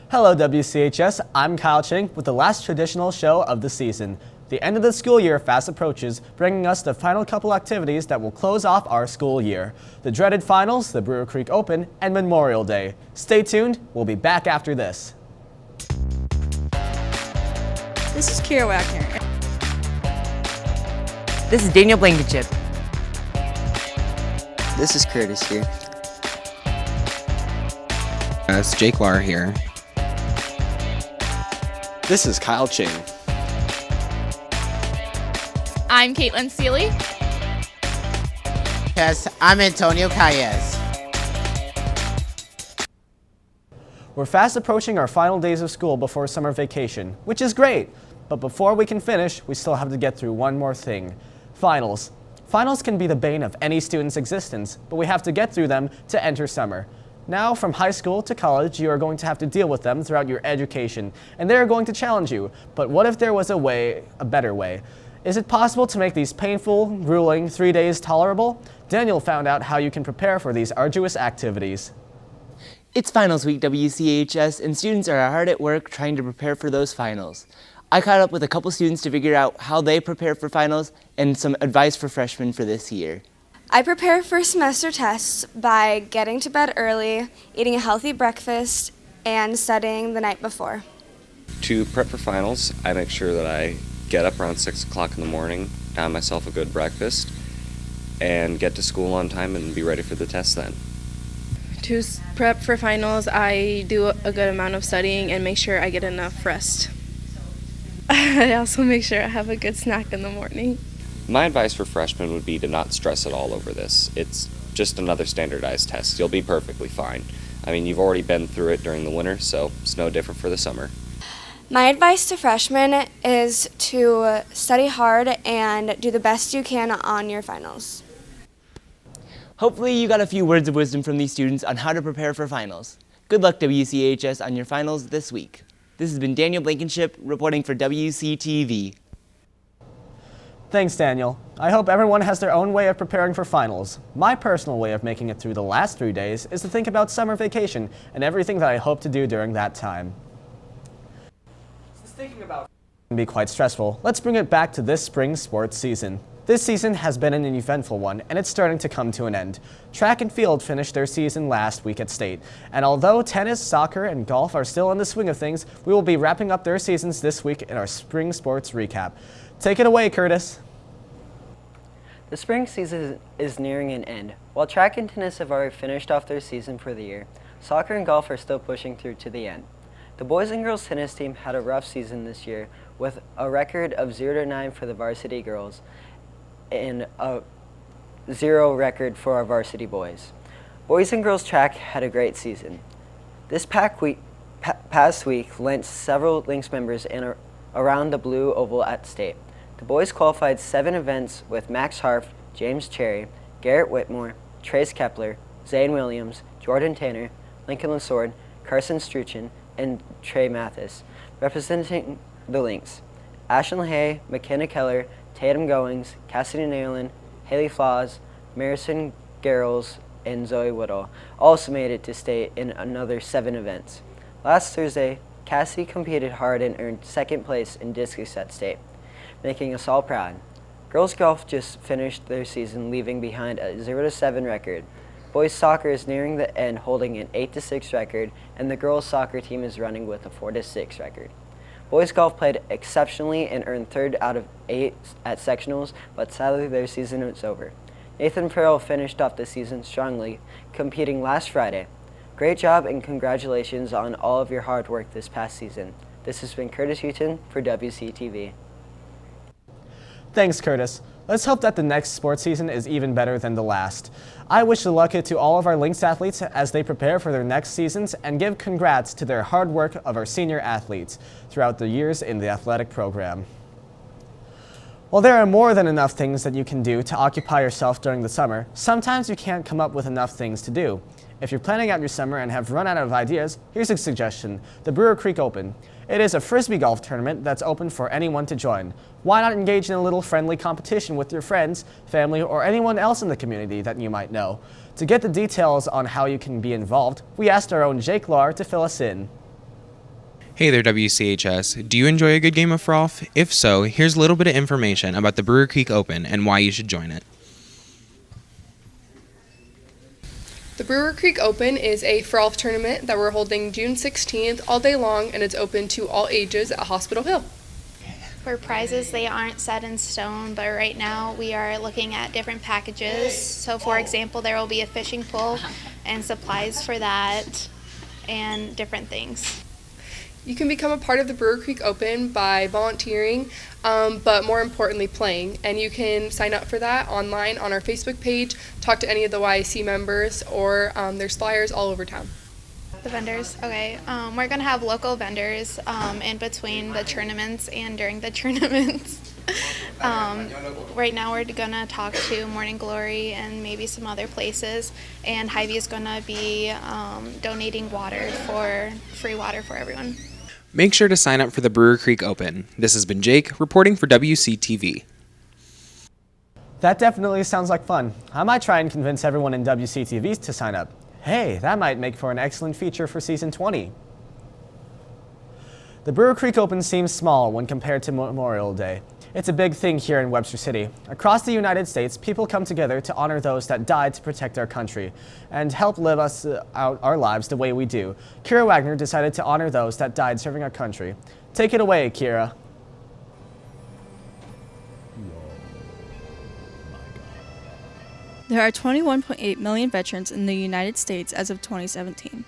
Hello WCHS, I'm Kyle Ching with the last traditional show of the season. The end of the school year fast approaches, bringing us the final couple activities that will close off our school year. The dreaded finals, the Brewer Creek Open, and Memorial Day. Stay tuned, we'll be back after this. This is Kira Wagner. This is Daniel Blankenship. This is Curtis here. It's Jake Lar here. This is Kyle Ching. I'm Caitlin Seeley. Yes, I'm Antonio Calles. We're fast approaching our final days of school before summer vacation, which is great. But before we can finish, we still have to get through one more thing. Finals. Finals can be the bane of any student's existence, but we have to get through them to enter summer. Now, from high school to college, you are going to have to deal with them throughout your education, and they are going to challenge you. But what if there was a better way? Is it possible to make these painful, grueling 3 days tolerable? Daniel found out how you can prepare for these arduous activities. It's finals week, WCHS, and students are hard at work trying to prepare for those finals. I caught up with a couple students to figure out how they prepare for finals and some advice for freshmen for this year. I prepare for semester tests by getting to bed early, eating a healthy breakfast, and studying the night before. To prep for finals, I make sure that I get up around 6 o'clock in the morning, have myself a good breakfast, and get to school on time and be ready for the test then. To prep for finals, I do a good amount of studying and make sure I get enough rest. I also make sure I have a good snack in the morning. My advice for freshmen would be to not stress at all over this. It's just another standardized test. You'll be perfectly fine. I mean, you've already been through it during the winter, so it's no different for the summer. My advice to freshmen is to study hard and do the best you can on your finals. Hopefully you got a few words of wisdom from these students on how to prepare for finals. Good luck, WCHS, on your finals this week. This has been Daniel Blankenship reporting for Wctv. Thanks, Daniel. I hope everyone has their own way of preparing for finals. My personal way of making it through the last 3 days is to think about summer vacation and everything that I hope to do during that time. Since thinking about can be quite stressful, let's bring it back to this spring sports season. This season has been an eventful one, and it's starting to come to an end. Track and field finished their season last week at State, and although tennis, soccer, and golf are still in the swing of things, we will be wrapping up their seasons this week in our spring sports recap. Take it away, Curtis. The spring season is nearing an end. While track and tennis have already finished off their season for the year, soccer and golf are still pushing through to the end. The boys and girls tennis team had a rough season this year with a record of 0-9 for the varsity girls and a 0 record for our varsity boys. Boys and girls track had a great season. This past week lent several Lynx members around the blue oval at State. The boys qualified 7 events with Max Harf, James Cherry, Garrett Whitmore, Trace Kepler, Zane Williams, Jordan Tanner, Lincoln Lesord, Carson Struchin, and Trey Mathis, representing the Lynx. Ashlyn LaHaye, McKenna Keller, Tatum Goings, Cassidy Nayland, Haley Flaws, Marison Garrels, and Zoe Woodall also made it to State in another 7 events. Last Thursday, Cassie competed hard and earned 2nd place in discus at State, making us all proud. Girls golf just finished their season, leaving behind a 0-7 record. Boys soccer is nearing the end, holding an 8-6 record, and the girls soccer team is running with a 4-6 record. Boys golf played exceptionally and earned 3rd out of 8 at sectionals, but sadly their season is over. Nathan Farrell finished off the season strongly, competing last Friday. Great job and congratulations on all of your hard work this past season. This has been Curtis Houghton for WCTV. Thanks, Curtis. Let's hope that the next sports season is even better than the last. I wish the luck to all of our Lynx athletes as they prepare for their next seasons and give congrats to their hard work of our senior athletes throughout the years in the athletic program. While there are more than enough things that you can do to occupy yourself during the summer, sometimes you can't come up with enough things to do. If you're planning out your summer and have run out of ideas, here's a suggestion: the Brewer Creek Open. It is a frisbee golf tournament that's open for anyone to join. Why not engage in a little friendly competition with your friends, family, or anyone else in the community that you might know? To get the details on how you can be involved, we asked our own Jake Lar to fill us in. Hey there, WCHS. Do you enjoy a good game of froth? If so, here's a little bit of information about the Brewer Creek Open and why you should join it. The Brewer Creek Open is a froth tournament that we're holding June 16th all day long, and it's open to all ages at Hospital Hill. For prizes, they aren't set in stone, but right now we are looking at different packages. So for example, there will be a fishing pole and supplies for that and different things. You can become a part of the Brewer Creek Open by volunteering, but more importantly playing. And you can sign up for that online on our Facebook page, talk to any of the YAC members, or there's flyers all over town. The vendors, okay. We're going to have local vendors in between the tournaments and during the tournaments. Right now we're going to talk to Morning Glory and maybe some other places. And Hy-Vee is going to be donating free water for everyone. Make sure to sign up for the Brewer Creek Open. This has been Jake, reporting for WCTV. That definitely sounds like fun. I might try and convince everyone in WCTV to sign up. Hey, that might make for an excellent feature for Season 20. The Brewer Creek Open seems small when compared to Memorial Day. It's a big thing here in Webster City. Across the United States, people come together to honor those that died to protect our country and help live us out our lives the way we do. Kira Wagner decided to honor those that died serving our country. Take it away, Kira. There are 21.8 million veterans in the United States as of 2017.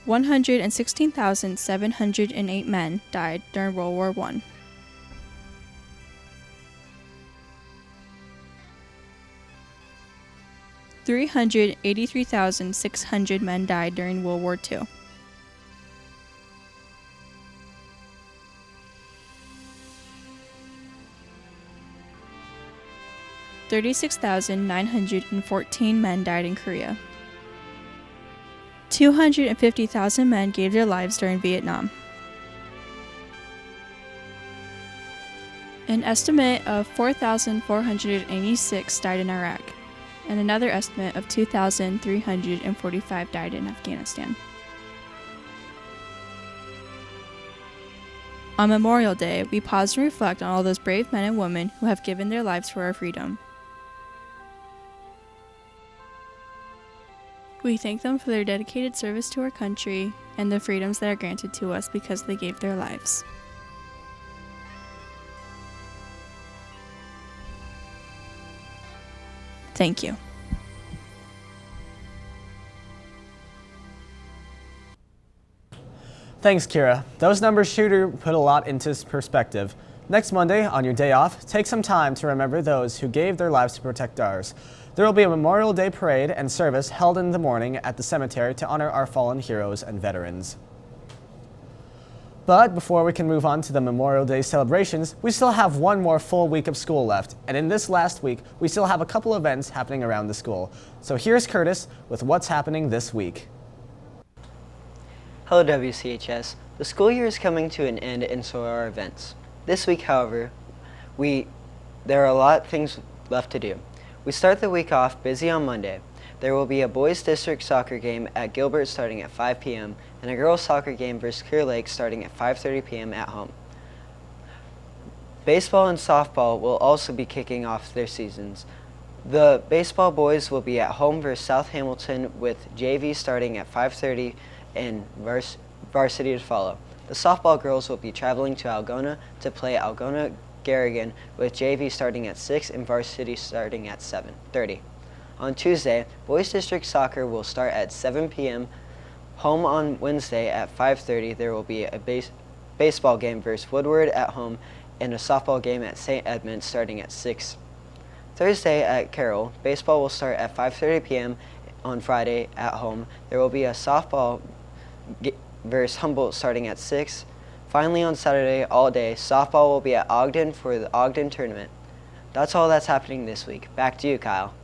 116,708 men died during World War I. 383,600 men died during World War II. 36,914 men died in Korea. 250,000 men gave their lives during Vietnam. An estimate of 4,486 died in Iraq, and another estimate of 2,345 died in Afghanistan. On Memorial Day, we pause and reflect on all those brave men and women who have given their lives for our freedom. We thank them for their dedicated service to our country and the freedoms that are granted to us because they gave their lives. Thank you. Thanks, Kira. Those numbers sure put a lot into perspective. Next Monday, on your day off, take some time to remember those who gave their lives to protect ours. There will be a Memorial Day parade and service held in the morning at the cemetery to honor our fallen heroes and veterans. But before we can move on to the Memorial Day celebrations, we still have one more full week of school left. And in this last week, we still have a couple events happening around the school. So here's Curtis with what's happening this week. Hello WCHS. The school year is coming to an end and so are our events. This week, however, there are a lot of things left to do. We start the week off busy on Monday. There will be a boys district soccer game at Gilbert starting at 5 p.m. and a girls soccer game versus Clear Lake starting at 5:30 p.m. at home. Baseball and softball will also be kicking off their seasons. The baseball boys will be at home versus South Hamilton with JV starting at 5:30 and varsity to follow. The softball girls will be traveling to Algona to play Algona Garrigan with JV starting at 6 and varsity starting at 7:30. On Tuesday, boys district soccer will start at 7 p.m. Home on Wednesday at 5:30. There will be a baseball game versus Woodward at home and a softball game at St. Edmunds starting at 6. Thursday at Carroll, baseball will start at 5:30 p.m. On Friday at home. There will be a softball versus Humboldt starting at 6. Finally, on Saturday all day, softball will be at Ogden for the Ogden tournament. That's all that's happening this week. Back to you, Kyle.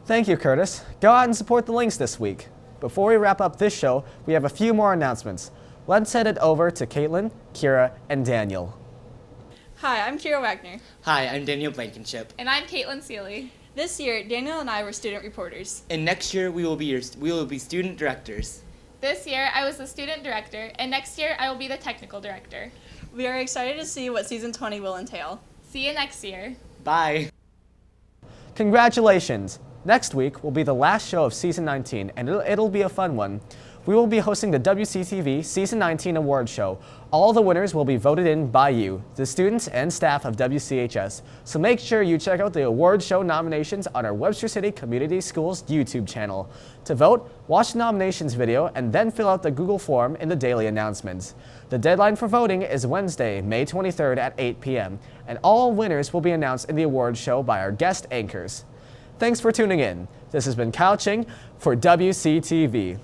Thank you, Curtis. Go out and support the Lynx this week. Before we wrap up this show, we have a few more announcements. Let's head it over to Caitlin, Kira, and Daniel. Hi, I'm Kira Wagner. Hi, I'm Daniel Blankenship. And I'm Caitlin Seeley. This year, Daniel and I were student reporters. And next year we will be student directors. This year, I was the student director, and next year, I will be the technical director. We are excited to see what season 20 will entail. See you next year. Bye. Congratulations! Next week will be the last show of Season 19, and it'll be a fun one. We will be hosting the Wctv Season 19 Award Show. All the winners will be voted in by you, the students and staff of WCHS. So make sure you check out the award show nominations on our Webster City Community Schools YouTube channel. To vote, watch the nominations video and then fill out the Google form in the daily announcements. The deadline for voting is Wednesday, May 23rd at 8 p.m. and all winners will be announced in the award show by our guest anchors. Thanks for tuning in. This has been Kyle Ching for WCTV.